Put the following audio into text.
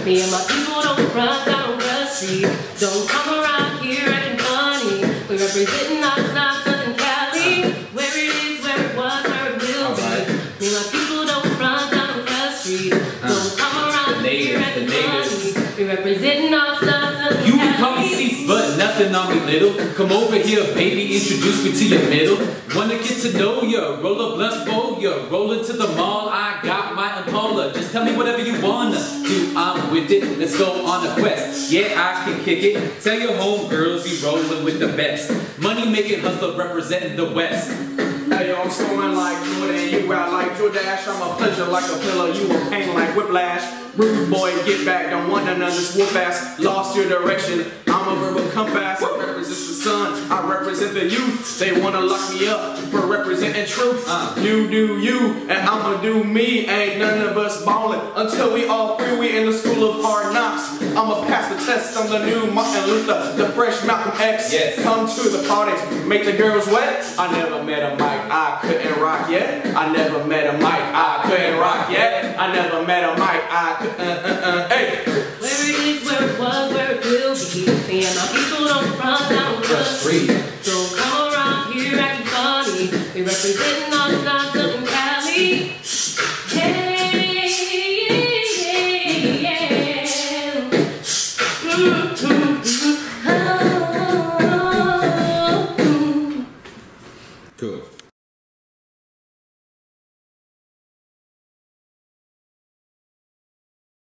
Me and my people don't front down the street. Don't come around here acting funny. We representing outside Southern Cali. Where it is, where it was, where it will be. Me and my people don't front down the street. Don't come around here acting funny. We representing outside Southern Cali. You can call me Cease, but nothing on me little. Come over here, baby, introduce me to your middle. Wanna get to know ya, roll a blunt for ya. Roll into the mall, I got my Impala. Just tell me whatever you wanna do, I'm with it. Let's go on a quest, yeah, I can kick it. Tell your homegirls we rollin' with the best. Money making hustler representing the West. Hey yo, I'm soaring like Jordan, you out like Jordash. I'm a pleasure like a pillow, you a pain like whiplash. Rude boy, get back, don't want none of this whoop ass. Lost your direction, I'm a verbal compass. I represent the sun, I represent the youth. They wanna lock me up for representing truth. You do you, and I'ma do me. Ain't none of us ballin' until we all free. We in the school of hard knocks. I'ma pass the test, I'm the new Martin Luther, the fresh Malcolm X. Yes. Come to the party, make the girls wet. I never met a mic I couldn't rock yet. I never met a mic I couldn't rock yet. I never met a mic I couldn't, hey. Where it is, where it was, where it will be. Me and my people don't front down the street.